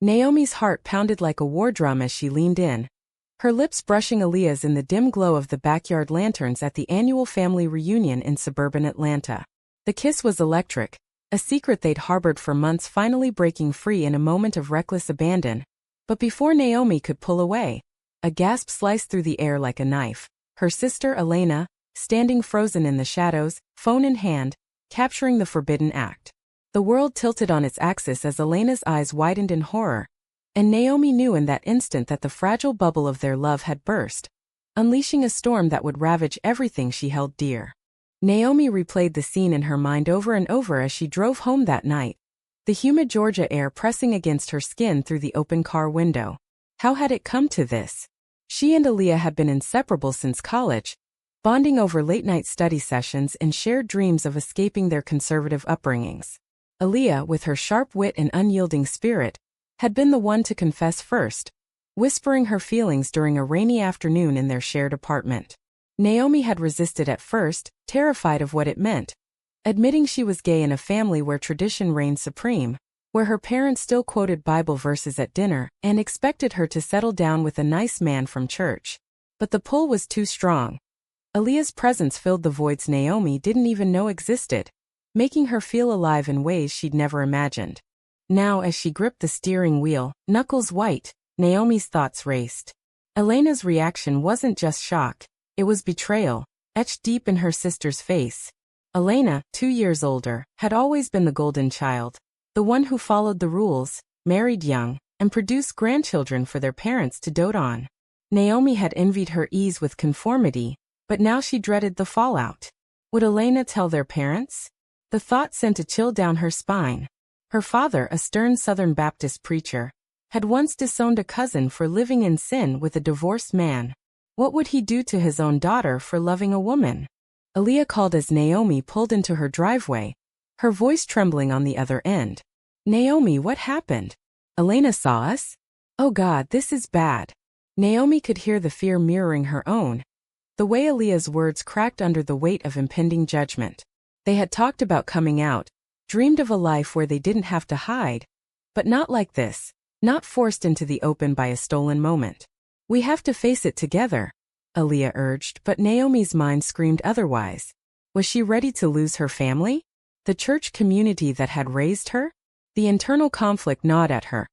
Naomi's heart pounded like a war drum as she leaned in, her lips brushing Aaliyah's in the dim glow of the backyard lanterns at the annual family reunion in suburban Atlanta. The kiss was electric, a secret they'd harbored for months finally breaking free in a moment of reckless abandon. But before Naomi could pull away, a gasp sliced through the air like a knife. Her sister Elena, standing frozen in the shadows, phone in hand, capturing the forbidden act. The world tilted on its axis as Elena's eyes widened in horror, and Naomi knew in that instant that the fragile bubble of their love had burst, unleashing a storm that would ravage everything she held dear. Naomi replayed the scene in her mind over and over as she drove home that night, the humid Georgia air pressing against her skin through the open car window. How had it come to this? She and Aaliyah had been inseparable since college, bonding over late-night study sessions and shared dreams of escaping their conservative upbringings. Aaliyah, with her sharp wit and unyielding spirit, had been the one to confess first, whispering her feelings during a rainy afternoon in their shared apartment. Naomi had resisted at first, terrified of what it meant, admitting she was gay in a family where tradition reigned supreme, where her parents still quoted Bible verses at dinner and expected her to settle down with a nice man from church. But the pull was too strong. Aaliyah's presence filled the voids Naomi didn't even know existed, making her feel alive in ways she'd never imagined. Now, as she gripped the steering wheel, knuckles white, Naomi's thoughts raced. Elena's reaction wasn't just shock, it was betrayal, etched deep in her sister's face. Elena, 2 years older, had always been the golden child, the one who followed the rules, married young, and produced grandchildren for their parents to dote on. Naomi had envied her ease with conformity, but now she dreaded the fallout. Would Elena tell their parents? The thought sent a chill down her spine. Her father, a stern Southern Baptist preacher, had once disowned a cousin for living in sin with a divorced man. What would he do to his own daughter for loving a woman? Aaliyah called as Naomi pulled into her driveway, her voice trembling on the other end. Naomi, what happened? Elena saw us? Oh God, this is bad. Naomi could hear the fear mirroring her own, the way Aaliyah's words cracked under the weight of impending judgment. They had talked about coming out, dreamed of a life where they didn't have to hide, but not like this, not forced into the open by a stolen moment. We have to face it together, Aaliyah urged, but Naomi's mind screamed otherwise. Was she ready to lose her family? The church community that had raised her? The internal conflict gnawed at her.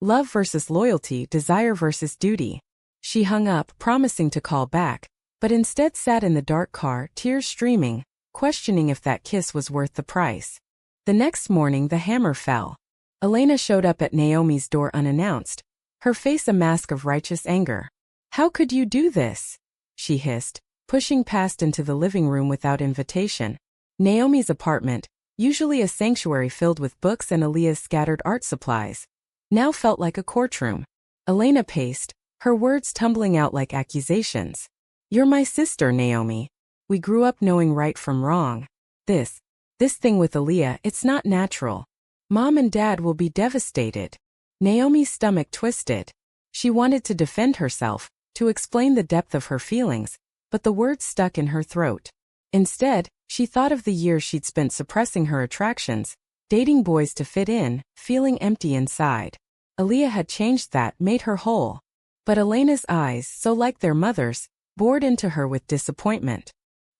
Love versus loyalty, desire versus duty. She hung up, promising to call back, but instead sat in the dark car, tears streaming, questioning if that kiss was worth the price. The next morning the hammer fell. Elena showed up at Naomi's door unannounced, her face a mask of righteous anger. How could you do this? She hissed, pushing past into the living room without invitation. Naomi's apartment, usually a sanctuary filled with books and Aaliyah's scattered art supplies, now felt like a courtroom. Elena paced, her words tumbling out like accusations. You're my sister, Naomi. We grew up knowing right from wrong. This thing with Aaliyah, it's not natural. Mom and Dad will be devastated. Naomi's stomach twisted. She wanted to defend herself, to explain the depth of her feelings, but the words stuck in her throat. Instead, she thought of the years she'd spent suppressing her attractions, dating boys to fit in, feeling empty inside. Aaliyah had changed that, made her whole. But Elena's eyes, so like their mother's, bored into her with disappointment.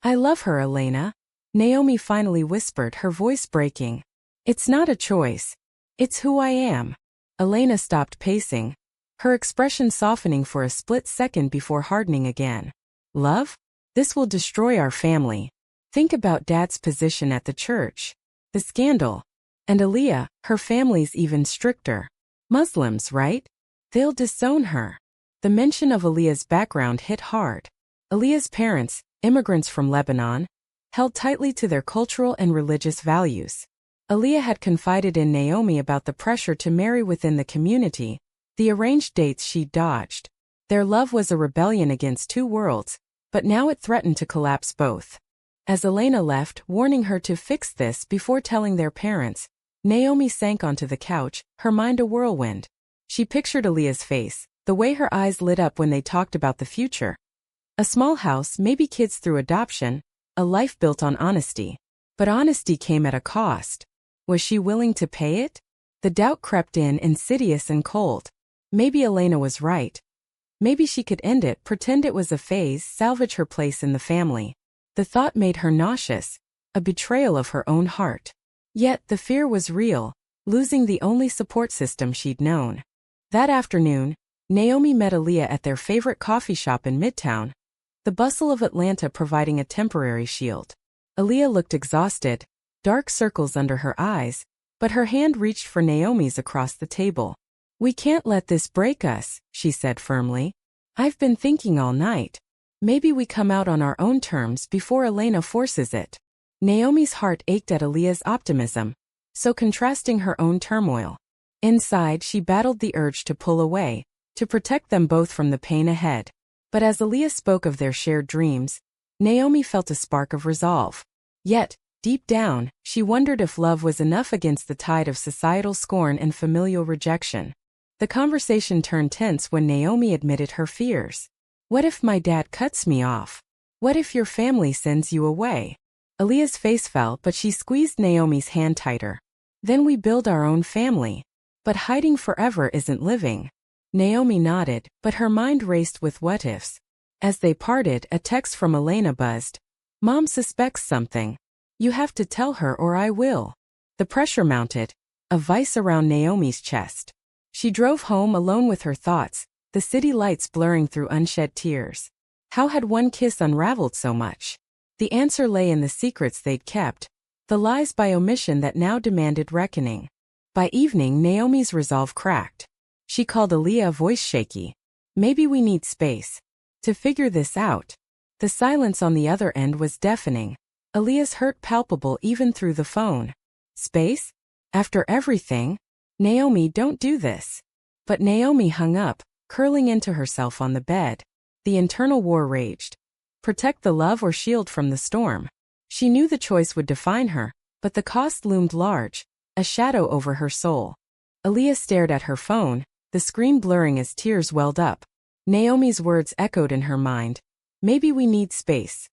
I love her, Elena, Naomi finally whispered, her voice breaking. It's not a choice. It's who I am. Elena stopped pacing, her expression softening for a split second before hardening again. Love? This will destroy our family. Think about Dad's position at the church. The scandal. And Aaliyah, her family's even stricter. Muslims, right? They'll disown her. The mention of Aaliyah's background hit hard. Aaliyah's parents, immigrants from Lebanon, held tightly to their cultural and religious values. Aaliyah had confided in Naomi about the pressure to marry within the community, the arranged dates she'd dodged. Their love was a rebellion against two worlds, but now it threatened to collapse both. As Elena left, warning her to fix this before telling their parents, Naomi sank onto the couch, her mind a whirlwind. She pictured Aaliyah's face, the way her eyes lit up when they talked about the future. A small house, maybe kids through adoption, a life built on honesty. But honesty came at a cost. Was she willing to pay it? The doubt crept in, insidious and cold. Maybe Elena was right. Maybe she could end it, pretend it was a phase, salvage her place in the family. The thought made her nauseous, a betrayal of her own heart. Yet the fear was real, losing the only support system she'd known. That afternoon, Naomi met Aaliyah at their favorite coffee shop in Midtown, the bustle of Atlanta providing a temporary shield. Aaliyah looked exhausted, dark circles under her eyes, but her hand reached for Naomi's across the table. "We can't let this break us," she said firmly. "I've been thinking all night. Maybe we come out on our own terms before Elena forces it." Naomi's heart ached at Aaliyah's optimism, so contrasting her own turmoil. Inside, she battled the urge to pull away, to protect them both from the pain ahead. But as Aaliyah spoke of their shared dreams, Naomi felt a spark of resolve. Yet, deep down, she wondered if love was enough against the tide of societal scorn and familial rejection. The conversation turned tense when Naomi admitted her fears. "What if my dad cuts me off? What if your family sends you away?" Aaliyah's face fell, but she squeezed Naomi's hand tighter. "Then we build our own family. But hiding forever isn't living." Naomi nodded, but her mind raced with what-ifs. As they parted, a text from Elena buzzed. "Mom suspects something. You have to tell her or I will." The pressure mounted, a vice around Naomi's chest. She drove home alone with her thoughts, the city lights blurring through unshed tears. How had one kiss unraveled so much? The answer lay in the secrets they'd kept, the lies by omission that now demanded reckoning. By evening, Naomi's resolve cracked. She called Aaliyah, voice shaky. "Maybe we need space to figure this out." The silence on the other end was deafening. Aaliyah's hurt palpable even through the phone. "Space? After everything? Naomi, don't do this." But Naomi hung up, curling into herself on the bed. The internal war raged. Protect the love or shield from the storm. She knew the choice would define her, but the cost loomed large, a shadow over her soul. Aaliyah stared at her phone, the screen blurring as tears welled up. Naomi's words echoed in her mind. "Maybe we need space."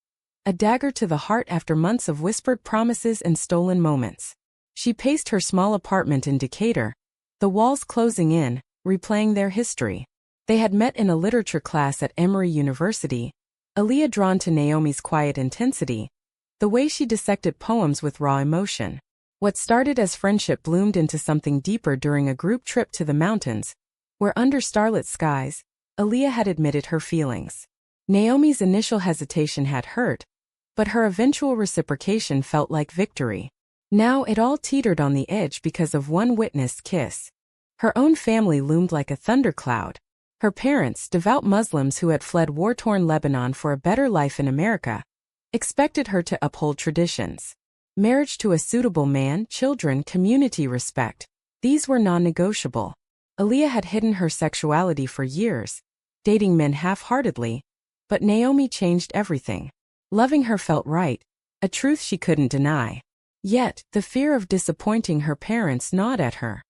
A dagger to the heart after months of whispered promises and stolen moments. She paced her small apartment in Decatur, the walls closing in, replaying their history. They had met in a literature class at Emory University, Aaliyah drawn to Naomi's quiet intensity, the way she dissected poems with raw emotion. What started as friendship bloomed into something deeper during a group trip to the mountains, where under starlit skies, Aaliyah had admitted her feelings. Naomi's initial hesitation had hurt, but her eventual reciprocation felt like victory. Now it all teetered on the edge because of one witnessed kiss. Her own family loomed like a thundercloud. Her parents, devout Muslims who had fled war-torn Lebanon for a better life in America, expected her to uphold traditions. Marriage to a suitable man, children, community respect. These were non-negotiable. Aaliyah had hidden her sexuality for years, dating men half-heartedly, but Naomi changed everything. Loving her felt right, a truth she couldn't deny. Yet, the fear of disappointing her parents gnawed at her.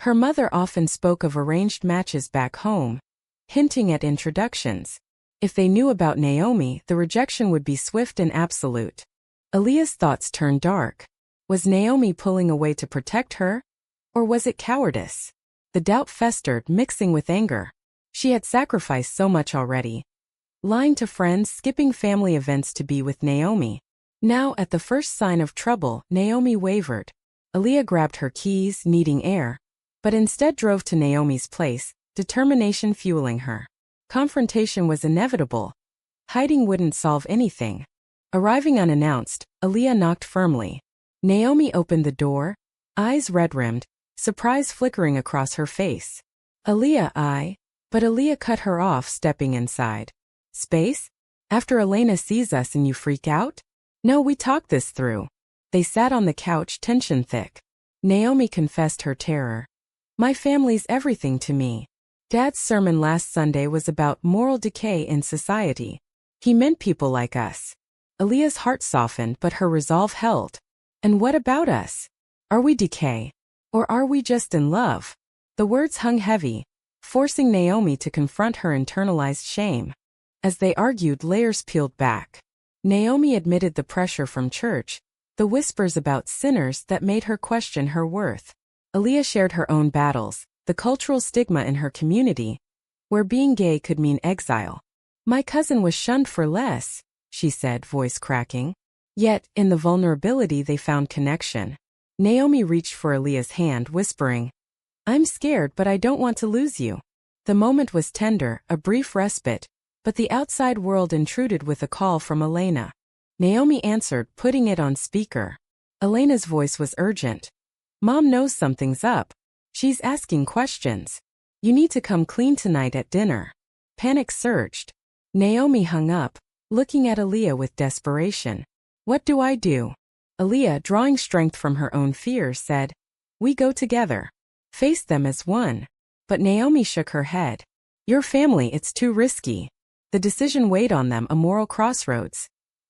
Her mother often spoke of arranged matches back home, hinting at introductions. If they knew about Naomi, the rejection would be swift and absolute. Aaliyah's thoughts turned dark. Was Naomi pulling away to protect her? Or was it cowardice? The doubt festered, mixing with anger. She had sacrificed so much already. Lying to friends, skipping family events to be with Naomi. Now, at the first sign of trouble, Naomi wavered. Aaliyah grabbed her keys, needing air, but instead drove to Naomi's place, determination fueling her. Confrontation was inevitable. Hiding wouldn't solve anything. Arriving unannounced, Aaliyah knocked firmly. Naomi opened the door, eyes red-rimmed, surprise flickering across her face. "Aaliyah, But Aaliyah cut her off, stepping inside. "Space? After Elena sees us and you freak out?" "No, we talked this through." They sat on the couch, tension thick. Naomi confessed her terror. "My family's everything to me. Dad's sermon last Sunday was about moral decay in society. He meant people like us." Aaliyah's heart softened, but her resolve held. "And what about us? Are we decay? Or are we just in love?" The words hung heavy, forcing Naomi to confront her internalized shame. As they argued, layers peeled back. Naomi admitted the pressure from church, the whispers about sinners that made her question her worth. Aaliyah shared her own battles, the cultural stigma in her community, where being gay could mean exile. My cousin was shunned for less, she said, voice cracking. Yet, in the vulnerability they found connection. Naomi reached for Aaliyah's hand, whispering, I'm scared, but I don't want to lose you. The moment was tender, a brief respite, but the outside world intruded with a call from Elena. Naomi answered, putting it on speaker. Elena's voice was urgent. Mom knows something's up. She's asking questions. You need to come clean tonight at dinner. Panic surged. Naomi hung up, looking at Aaliyah with desperation. What do I do? Aaliyah, drawing strength from her own fears, said, We go together. Face them as one. But Naomi shook her head. Your family, it's too risky. The decision weighed on them, a moral crossroads.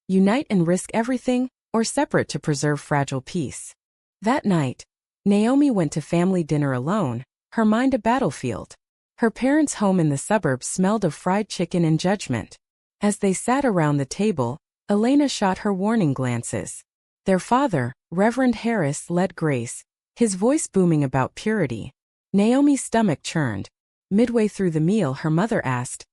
Unite and risk everything, or separate to preserve fragile peace. That night, Naomi went to family dinner alone, her mind a battlefield. Her parents' home in the suburbs smelled of fried chicken and judgment. As they sat around the table, Elena shot her warning glances. Their father, Reverend Harris, led grace, his voice booming about purity. Naomi's stomach churned. Midway through the meal, her mother asked,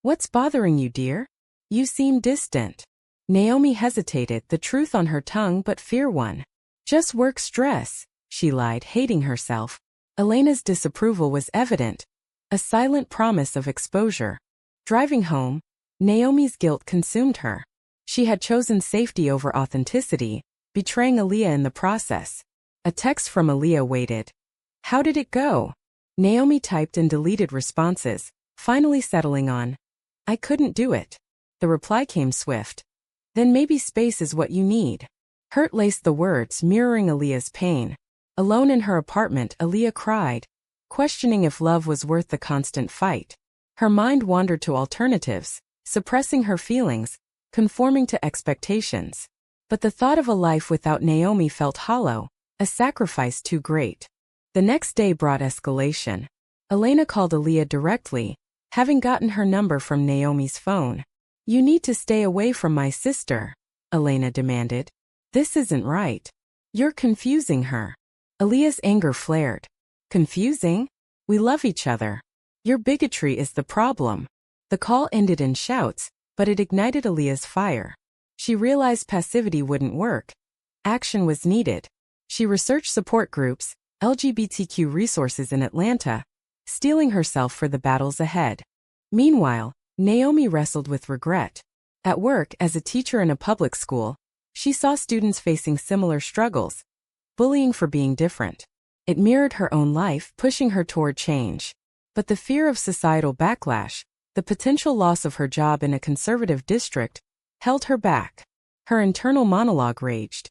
What's bothering you, dear? You seem distant. Naomi hesitated, the truth on her tongue but fear won. Just work stress, she lied, hating herself. Elena's disapproval was evident, a silent promise of exposure. Driving home, Naomi's guilt consumed her. She had chosen safety over authenticity, betraying Aaliyah in the process. A text from Aaliyah waited. How did it go? Naomi typed and deleted responses, finally settling on, I couldn't do it. The reply came swift. Then maybe space is what you need. Hurt laced the words, mirroring Aaliyah's pain. Alone in her apartment, Aaliyah cried, questioning if love was worth the constant fight. Her mind wandered to alternatives, suppressing her feelings, conforming to expectations. But the thought of a life without Naomi felt hollow, a sacrifice too great. The next day brought escalation. Elena called Aaliyah directly, having gotten her number from Naomi's phone. You need to stay away from my sister, Elena demanded. This isn't right. You're confusing her. Aaliyah's anger flared. Confusing? We love each other. Your bigotry is the problem. The call ended in shouts, but it ignited Aaliyah's fire. She realized passivity wouldn't work. Action was needed. She researched support groups, LGBTQ resources in Atlanta, steeling herself for the battles ahead. Meanwhile, Naomi wrestled with regret. At work, as a teacher in a public school, she saw students facing similar struggles. Bullying for being different. It mirrored her own life, pushing her toward change. But the fear of societal backlash, the potential loss of her job in a conservative district, held her back. Her internal monologue raged.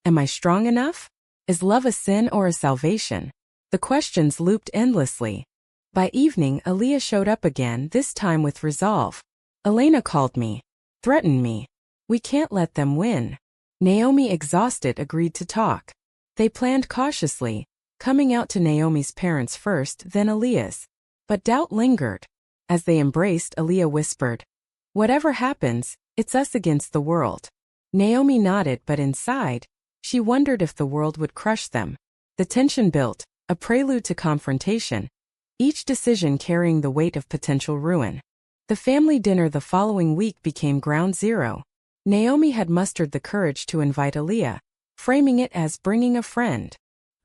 Am I strong enough? Is love a sin or a salvation? The questions looped endlessly. By evening, Aaliyah showed up again, this time with resolve. Elena called me. Threatened me. We can't let them win. Naomi, exhausted, agreed to talk. They planned cautiously, coming out to Naomi's parents first, then Aaliyah's. But doubt lingered. As they embraced, Aaliyah whispered, Whatever happens, it's us against the world. Naomi nodded, but inside, she wondered if the world would crush them. The tension built, a prelude to confrontation, each decision carrying the weight of potential ruin. The family dinner the following week became ground zero. Naomi had mustered the courage to invite Aaliyah, framing it as bringing a friend.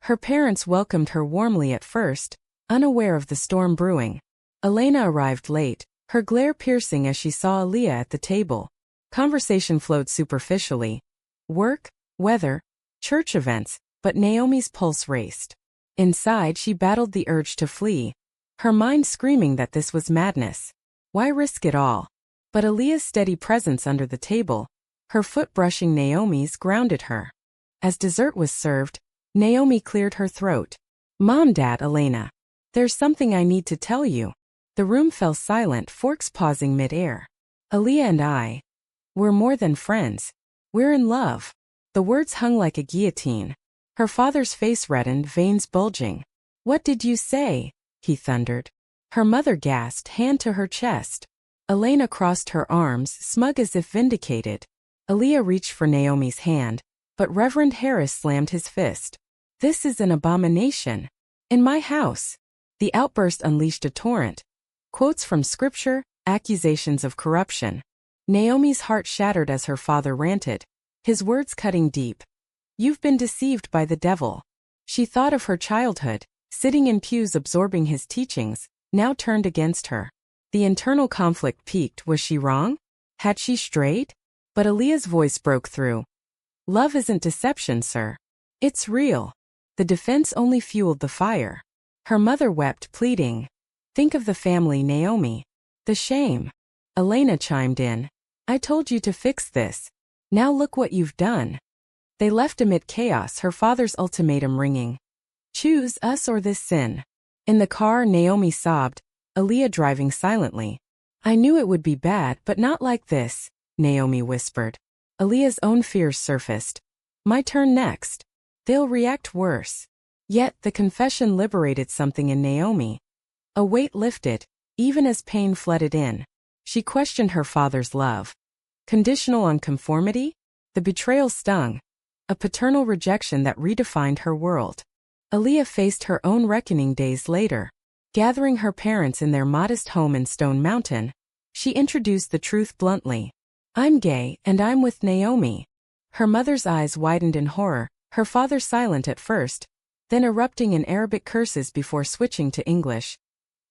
Her parents welcomed her warmly at first, unaware of the storm brewing. Elena arrived late, her glare piercing as she saw Aaliyah at the table. Conversation flowed superficially. Work, weather, church events, but Naomi's pulse raced. Inside, she battled the urge to flee, her mind screaming that this was madness. Why risk it all? But Aaliyah's steady presence under the table, her foot brushing Naomi's, grounded her. As dessert was served, Naomi cleared her throat. Mom, Dad, Elena. There's something I need to tell you. The room fell silent, forks pausing mid-air. Aaliyah and we're more than friends. We're in love. The words hung like a guillotine. Her father's face reddened, veins bulging. What did you say? He thundered. Her mother gasped, hand to her chest. Elena crossed her arms, smug as if vindicated. Aaliyah reached for Naomi's hand, but Reverend Harris slammed his fist. This is an abomination. In my house. The outburst unleashed a torrent. Quotes from scripture, accusations of corruption. Naomi's heart shattered as her father ranted, his words cutting deep. You've been deceived by the devil. She thought of her childhood, sitting in pews absorbing his teachings, now turned against her. The internal conflict peaked. Was she wrong? Had she strayed? But Aaliyah's voice broke through. Love isn't deception, sir. It's real. The defense only fueled the fire. Her mother wept, pleading. Think of the family, Naomi. The shame. Elena chimed in. I told you to fix this. Now look what you've done. They left amid chaos, her father's ultimatum ringing. Choose us or this sin. In the car, Naomi sobbed, Aaliyah driving silently. I knew it would be bad, but not like this, Naomi whispered. Aaliyah's own fears surfaced. My turn next. They'll react worse. Yet, the confession liberated something in Naomi. A weight lifted, even as pain flooded in. She questioned her father's love. Conditional on conformity? The betrayal stung. A paternal rejection that redefined her world. Aaliyah faced her own reckoning days later. Gathering her parents in their modest home in Stone Mountain, she introduced the truth bluntly. I'm gay, and I'm with Naomi. Her mother's eyes widened in horror, her father silent at first, then erupting in Arabic curses before switching to English.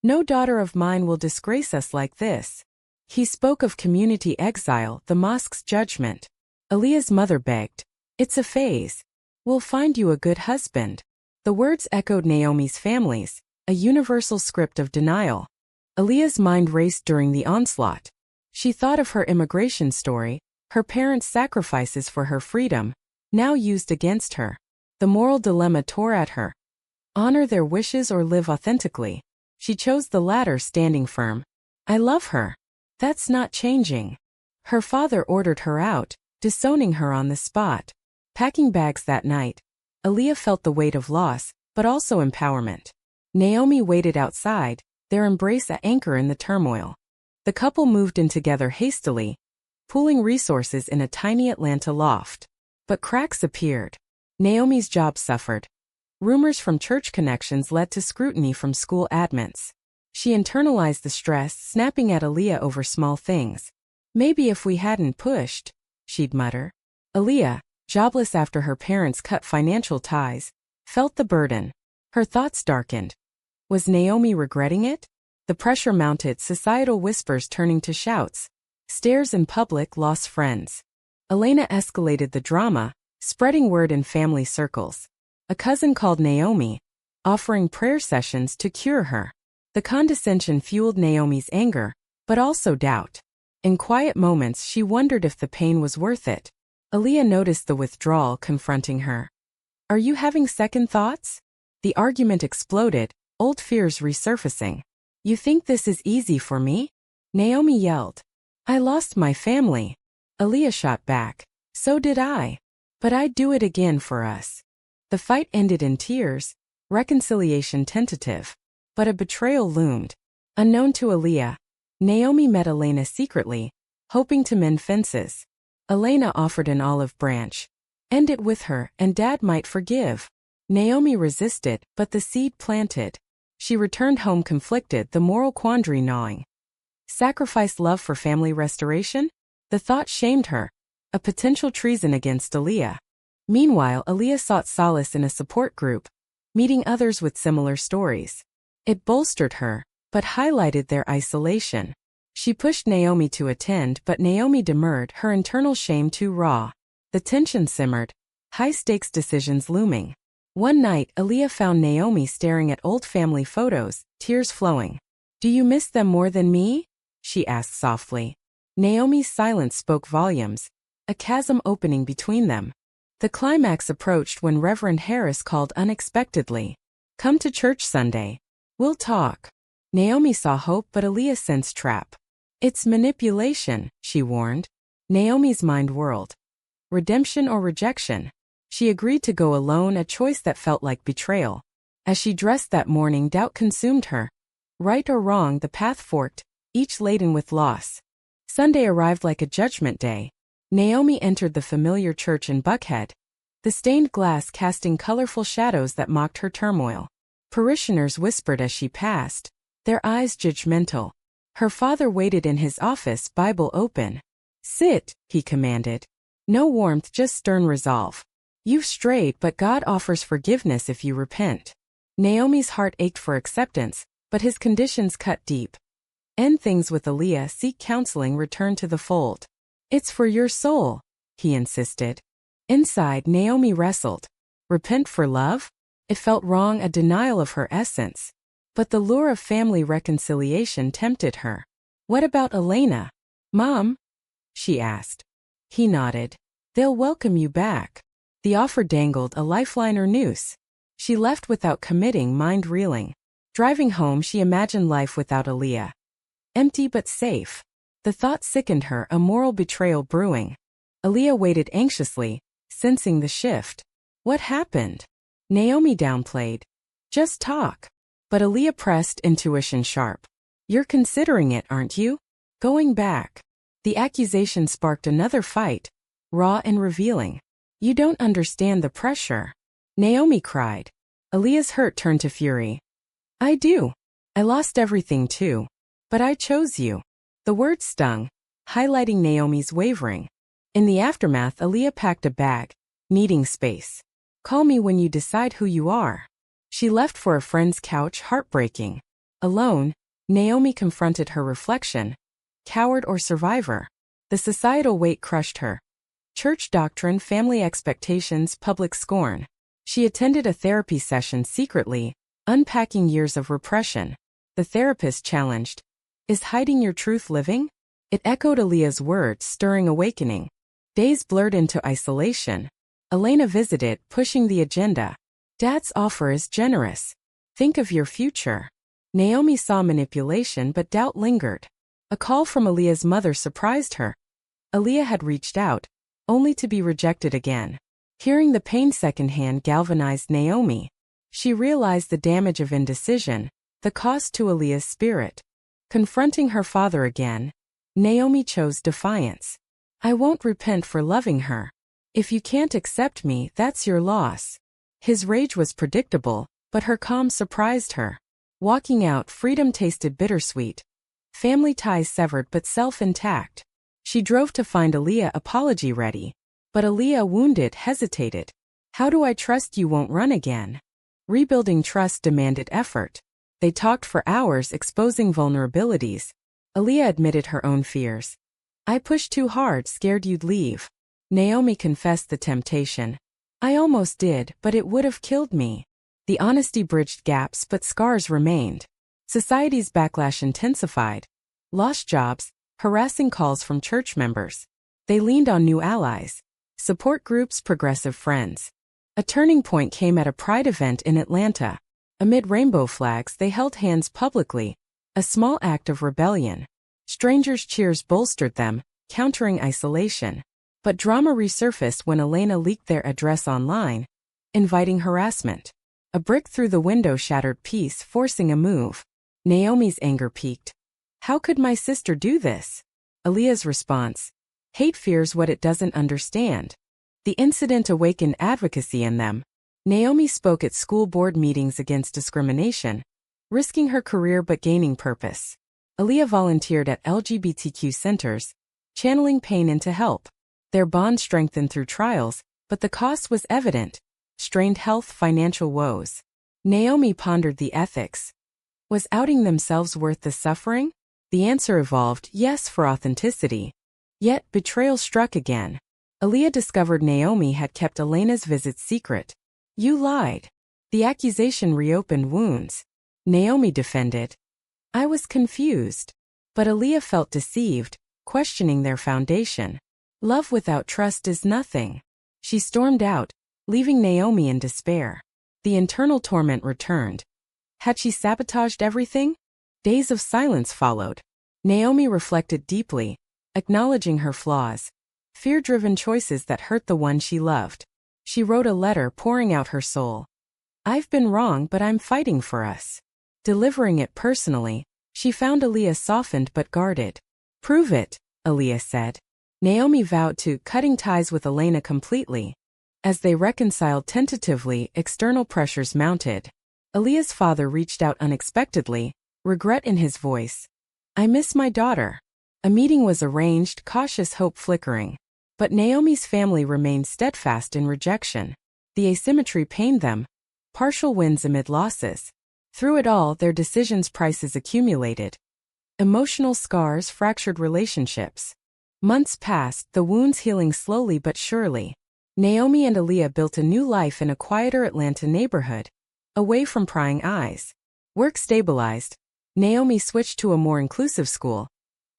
No daughter of mine will disgrace us like this. He spoke of community exile, the mosque's judgment. Aaliyah's mother begged. It's a phase. We'll find you a good husband. The words echoed Naomi's families, a universal script of denial. Aaliyah's mind raced during the onslaught. She thought of her immigration story, her parents' sacrifices for her freedom, now used against her. The moral dilemma tore at her. Honor their wishes or live authentically. She chose the latter, standing firm. I love her. That's not changing. Her father ordered her out, disowning her on the spot. Packing bags that night, Aaliyah felt the weight of loss, but also empowerment. Naomi waited outside, their embrace an anchor in the turmoil. The couple moved in together hastily, pooling resources in a tiny Atlanta loft. But cracks appeared. Naomi's job suffered. Rumors from church connections led to scrutiny from school admins. She internalized the stress, snapping at Aaliyah over small things. Maybe if we hadn't pushed, she'd mutter. Aaliyah, jobless after her parents cut financial ties, felt the burden. Her thoughts darkened. Was Naomi regretting it? The pressure mounted, societal whispers turning to shouts. Stares in public, lost friends. Elena escalated the drama, spreading word in family circles. A cousin called Naomi, offering prayer sessions to cure her. The condescension fueled Naomi's anger, but also doubt. In quiet moments, she wondered if the pain was worth it. Aaliyah noticed the withdrawal, confronting her. Are you having second thoughts? The argument exploded, old fears resurfacing. You think this is easy for me? Naomi yelled. I lost my family. Aaliyah shot back. So did I. But I'd do it again for us. The fight ended in tears, reconciliation tentative. But a betrayal loomed. Unknown to Aaliyah, Naomi met Elena secretly, hoping to mend fences. Elena offered an olive branch. End it with her, and Dad might forgive. Naomi resisted, but the seed planted. She returned home conflicted, the moral quandary gnawing. Sacrifice love for family restoration? The thought shamed her. A potential treason against Aaliyah. Meanwhile, Aaliyah sought solace in a support group, meeting others with similar stories. It bolstered her, but highlighted their isolation. She pushed Naomi to attend, but Naomi demurred, her internal shame too raw. The tension simmered, high-stakes decisions looming. One night, Aaliyah found Naomi staring at old family photos, tears flowing. Do you miss them more than me? She asked softly. Naomi's silence spoke volumes, a chasm opening between them. The climax approached when Reverend Harris called unexpectedly. Come to church Sunday. We'll talk. Naomi saw hope, but Aaliyah sensed trap. It's manipulation, she warned. Naomi's mind whirled. Redemption or rejection? She agreed to go alone, a choice that felt like betrayal. As she dressed that morning, doubt consumed her. Right or wrong, the path forked, each laden with loss. Sunday arrived like a judgment day. Naomi entered the familiar church in Buckhead, the stained glass casting colorful shadows that mocked her turmoil. Parishioners whispered as she passed, their eyes judgmental. Her father waited in his office, Bible open. "Sit," he commanded. No warmth, just stern resolve. "You've strayed, but God offers forgiveness if you repent." Naomi's heart ached for acceptance, but his conditions cut deep. "End things with Aaliyah, seek counseling, return to the fold. It's for your soul," he insisted. Inside, Naomi wrestled. Repent for love? It felt wrong, a denial of her essence. But the lure of family reconciliation tempted her. "What about Elena?" "Mom?" she asked. He nodded. "They'll welcome you back." The offer dangled, a lifeline or noose. She left without committing, mind reeling. Driving home, she imagined life without Aaliyah. Empty but safe. The thought sickened her, a moral betrayal brewing. Aaliyah waited anxiously, sensing the shift. "What happened?" Naomi downplayed. "Just talk." But Aaliyah pressed, intuition sharp. "You're considering it, aren't you? Going back." The accusation sparked another fight, raw and revealing. "You don't understand the pressure," Naomi cried. Aaliyah's hurt turned to fury. "I do. I lost everything too. But I chose you." The word stung, highlighting Naomi's wavering. In the aftermath, Aaliyah packed a bag, needing space. "Call me when you decide who you are." She left for a friend's couch, heartbreaking. Alone, Naomi confronted her reflection. Coward or survivor? The societal weight crushed her. Church doctrine, family expectations, public scorn. She attended a therapy session secretly, unpacking years of repression. The therapist challenged, "Is hiding your truth living?" It echoed Aaliyah's words, stirring awakening. Days blurred into isolation. Elena visited, pushing the agenda. "Dad's offer is generous. Think of your future." Naomi saw manipulation, but doubt lingered. A call from Aaliyah's mother surprised her. Aaliyah had reached out, only to be rejected again. Hearing the pain secondhand galvanized Naomi. She realized the damage of indecision, the cost to Aaliyah's spirit. Confronting her father again, Naomi chose defiance. "I won't repent for loving her. If you can't accept me, that's your loss." His rage was predictable, but her calm surprised her. Walking out, freedom tasted bittersweet. Family ties severed but self intact. She drove to find Aaliyah apology ready. But Aaliyah, wounded, hesitated. "How do I trust you won't run again?" Rebuilding trust demanded effort. They talked for hours, exposing vulnerabilities. Aaliyah admitted her own fears. "I pushed too hard, scared you'd leave." Naomi confessed the temptation. "I almost did, but it would have killed me." The honesty bridged gaps, but scars remained. Society's backlash intensified. Lost jobs, harassing calls from church members. They leaned on new allies. Support groups, progressive friends. A turning point came at a pride event in Atlanta. Amid rainbow flags, they held hands publicly, a small act of rebellion. Strangers' cheers bolstered them, countering isolation. But drama resurfaced when Elena leaked their address online, inviting harassment. A brick through the window shattered peace, forcing a move. Naomi's anger peaked. "How could my sister do this?" Aaliyah's response. "Hate fears what it doesn't understand." The incident awakened advocacy in them. Naomi spoke at school board meetings against discrimination, risking her career but gaining purpose. Aaliyah volunteered at LGBTQ centers, channeling pain into help. Their bond strengthened through trials, but the cost was evident. Strained health, financial woes. Naomi pondered the ethics. Was outing themselves worth the suffering? The answer evolved, yes, for authenticity. Yet, betrayal struck again. Aaliyah discovered Naomi had kept Elena's visits secret. "You lied." The accusation reopened wounds. Naomi defended. "I was confused." But Aaliyah felt deceived, questioning their foundation. "Love without trust is nothing." She stormed out, leaving Naomi in despair. The internal torment returned. Had she sabotaged everything? Days of silence followed. Naomi reflected deeply, acknowledging her flaws. Fear-driven choices that hurt the one she loved. She wrote a letter pouring out her soul. "I've been wrong, but I'm fighting for us." Delivering it personally, she found Aaliyah softened but guarded. "Prove it," Aaliyah said. Naomi vowed to cutting ties with Elena completely. As they reconciled tentatively, external pressures mounted. Aaliyah's father reached out unexpectedly, regret in his voice. I miss my daughter. A meeting was arranged, cautious hope flickering. But Naomi's family remained steadfast in rejection. The asymmetry pained them. Partial wins amid losses. Through it all, their decisions' prices accumulated. Emotional scars fractured relationships. Months passed, the wounds healing slowly but surely. Naomi and Aaliyah built a new life in a quieter Atlanta neighborhood, away from prying eyes. Work stabilized. Naomi switched to a more inclusive school.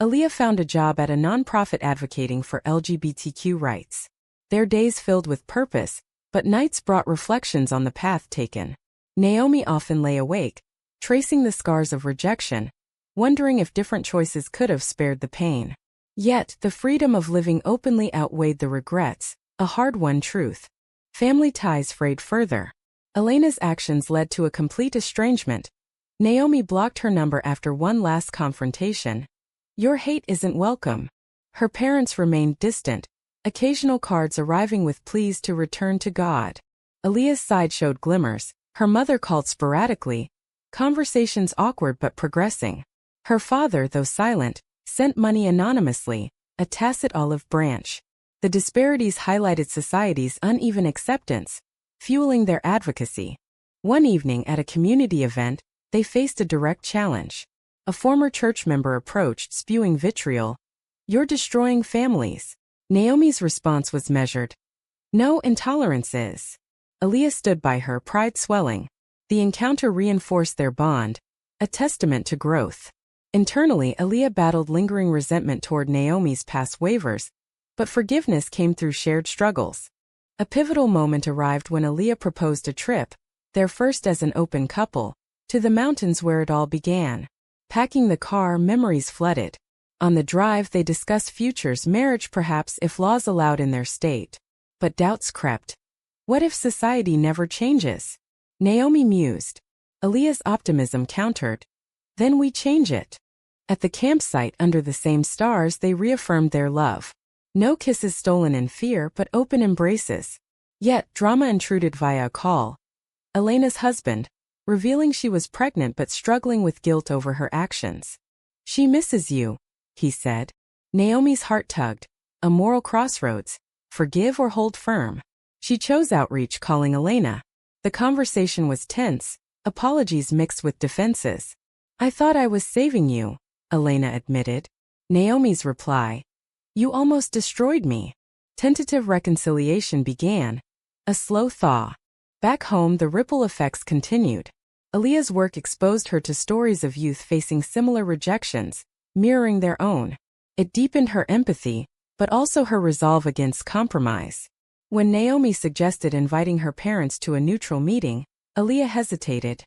Aaliyah found a job at a nonprofit advocating for LGBTQ rights. Their days filled with purpose, but nights brought reflections on the path taken. Naomi often lay awake, tracing the scars of rejection, wondering if different choices could have spared the pain. Yet, the freedom of living openly outweighed the regrets, a hard-won truth. Family ties frayed further. Elena's actions led to a complete estrangement. Naomi blocked her number after one last confrontation. Your hate isn't welcome. Her parents remained distant, occasional cards arriving with pleas to return to God. Aaliyah's side showed glimmers. Her mother called sporadically, conversations awkward but progressing. Her father, though silent, sent money anonymously, a tacit olive branch. The disparities highlighted society's uneven acceptance, fueling their advocacy. One evening at a community event, they faced a direct challenge. A former church member approached, spewing vitriol. You're destroying families. Naomi's response was measured. No, intolerance is. Aaliyah stood by her, pride swelling. The encounter reinforced their bond, a testament to growth. Internally, Aaliyah battled lingering resentment toward Naomi's past waivers, but forgiveness came through shared struggles. A pivotal moment arrived when Aaliyah proposed a trip, their first as an open couple, to the mountains where it all began. Packing the car, memories flooded. On the drive, they discussed futures, marriage perhaps if laws allowed in their state. But doubts crept. What if society never changes? Naomi mused. Aaliyah's optimism countered. Then we change it. At the campsite under the same stars, they reaffirmed their love. No kisses stolen in fear, but open embraces. Yet, drama intruded via a call. Elena's husband, revealing she was pregnant but struggling with guilt over her actions. She misses you, he said. Naomi's heart tugged. A moral crossroads. Forgive or hold firm. She chose outreach, calling Elena. The conversation was tense, apologies mixed with defenses. I thought I was saving you, Elena admitted. Naomi's reply. You almost destroyed me. Tentative reconciliation began. A slow thaw. Back home, the ripple effects continued. Aaliyah's work exposed her to stories of youth facing similar rejections, mirroring their own. It deepened her empathy, but also her resolve against compromise. When Naomi suggested inviting her parents to a neutral meeting, Aaliyah hesitated.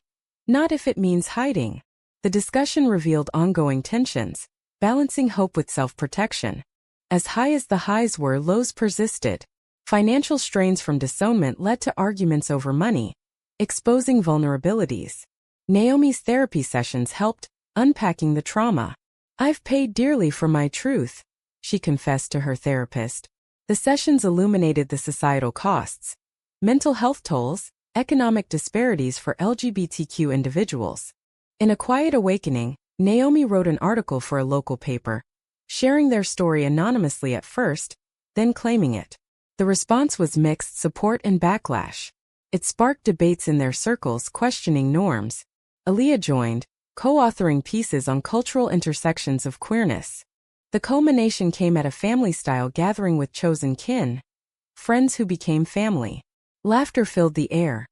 Not if it means hiding. The discussion revealed ongoing tensions, balancing hope with self-protection. As high as the highs were, lows persisted. Financial strains from disownment led to arguments over money, exposing vulnerabilities. Naomi's therapy sessions helped, unpacking the trauma. I've paid dearly for my truth, she confessed to her therapist. The sessions illuminated the societal costs, mental health tolls, economic disparities for LGBTQ individuals. In a quiet awakening, Naomi wrote an article for a local paper, sharing their story anonymously at first, then claiming it. The response was mixed, support and backlash. It sparked debates in their circles, questioning norms. Aaliyah joined, co-authoring pieces on cultural intersections of queerness. The culmination came at a family-style gathering with chosen kin, friends who became family. Laughter filled the air,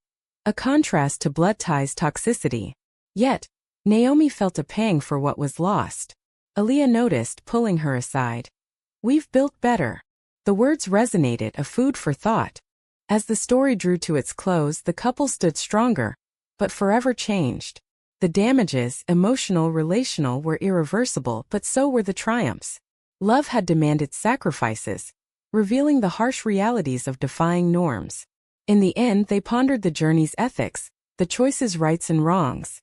a contrast to blood ties' toxicity. Yet, Naomi felt a pang for what was lost. Aaliyah noticed, pulling her aside. We've built better. The words resonated, a food for thought. As the story drew to its close, the couple stood stronger, but forever changed. The damages, emotional, relational, were irreversible, but so were the triumphs. Love had demanded sacrifices, revealing the harsh realities of defying norms. In the end, they pondered the journey's ethics, the choices' rights and wrongs.